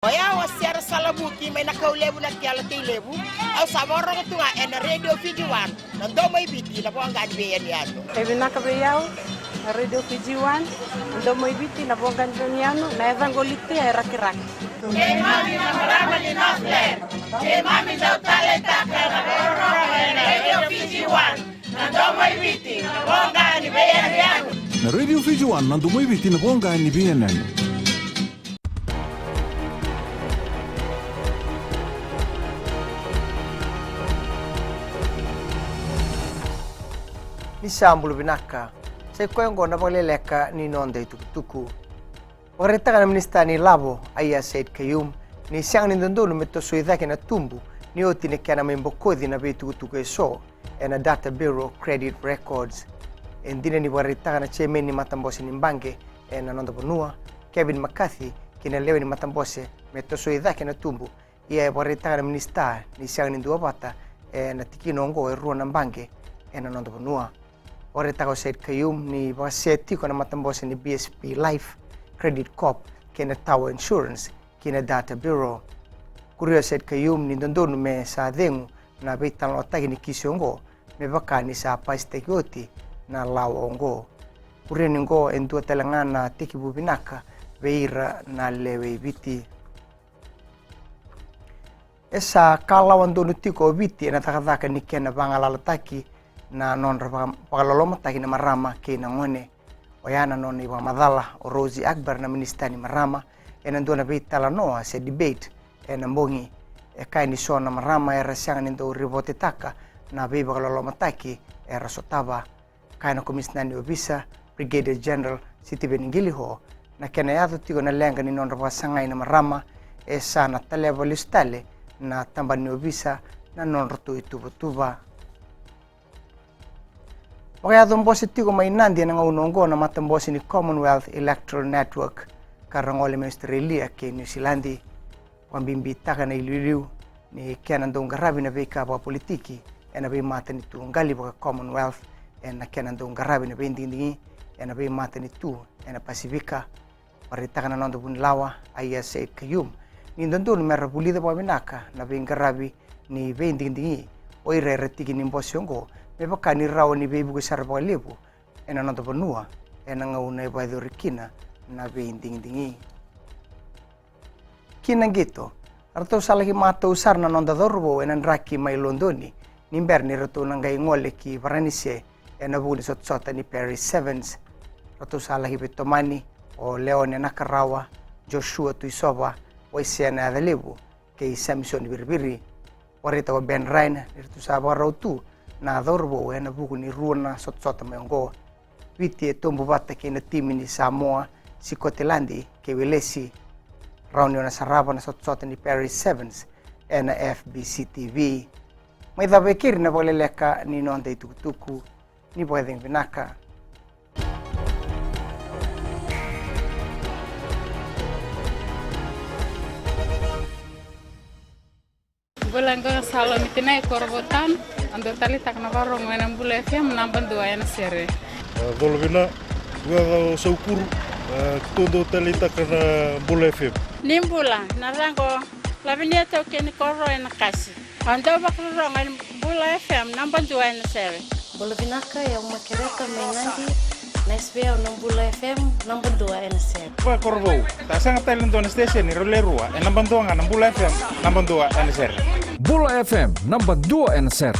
Oya wasiara salabuki may nakaulebu na kiyala tilebu au samoro ko tunga en radio Fiji 1 nando may biti na po ang ganbiyan yano. Ebi nakabeyaw radio Fiji 1 nando may biti na po ang ganbiyan yano na evangoliti ay rakiraki. Kay mami na marama ni Northland. Kay mami daw talenta ka na en radio Fiji 1 nando may biti na po ang ganbiyan yano. Na radio Fiji 1 nando may biti na po ang ganbiyan yano. Nisambulu binaka sai koyongo na baleleka ni nonde tuku oreta kana minista ni labo aya Said Kayum ni siang ni ndondolo meto suidha kana tumbu ni otine kana membokodi na betu tuku so ena data bureau credit records endine ni warita kana chairman ni matambose ni mbange ena nondo bonua Kevin McCarthy kina lewe ni matambose meto suidha kana tumbu ia warita kana minista ni siang ni nduabata ena tikinongo erua na mbange ena nondo bonua Oreta ko Said Kayum ni baseti ko na matambose ni BSP Life Credit Corp kina Tower Insurance kina Data Bureau. Kurio Said Kayum ni ndondonu me sa dengu na beitang otagi ni kisiongo me bakani sa paistekoti na lao ongo. Kurio ningo endua telangana tiki bubinaka beira na lewe biti. Esa kalawan donu tiko biti na takataka ni kena bangalalataki na non pagaloloma taki na marama ke na ngone oyana non iwa madala o Rosie Akbar na ministani marama enando na beitala noa se debate mbongi kai ni sona marama era siang nindo ribote taka na be pagaloloma taki era sotaba kai na komisnani obisa Brigadier General Siti Beningiliho na kena yato tigo na lenga ni non sangai na marama sana taleva listale na tambani obisa na non rotu ituba Kaya tombosi tiko mainandi na unongo na matambosi ni Commonwealth Electoral Network karangole Australia ke New Zealandi wambimbi taka na ililiu ni kenandong garabi na veka pa politiki ena be mata ni tu ngali ba Commonwealth ena kenandong garabi na bendingi ena be mata ni tu ena Pasifika paritaka na nondo bunlawa aya Said Kayum ni ndondon merabulida pa minaka na be garabi ni bendingi oire retiki ni mbosongo Mebaka ni rawa ni bebu ke sarapa lebu ena nonto penua ena ngauna iba dorikina na beinding-dingi. Kina gitu, rato salahi mata usar na nonda dorbo ena raki mai Londoni nimber ni rato nangai ngole ki Varanise ena buli sot-sota ni Perry Sevens rato salahi betomani o Leone Nakarawa Joshua Tuisova waisiana adalebu ke Samson Birbiri warita wa Ben Ryan rato sabah rautu na dorbo ena buku ni ruana sot-sota meongo witi tombo bata ke na timi ni Samoa Sikotelandi ke welesi rauni na saraba na sot-sota ni Perry Sevens ena FBC TV may dabekir na boleleka ni nonde tukutuku ni pwedeng binaka Bulan ko salo mitinay korbotan ando tali tak na barong wenang bula FM namban dua yana sere. Volvina gua saukuru todo tali tak na bula FM. Nimbula narango labinia to ken korro ena kasi. Ando bakrong en bula FM namban dua yana sere. Bolvinaka ya makereka mengandi na SBA nambula FM namban dua yana sere. Ba korbo ta sanga talent on station ni rolerua en namban dua nga nambula FM namban dua yana sere. Bula FM number 2 NSR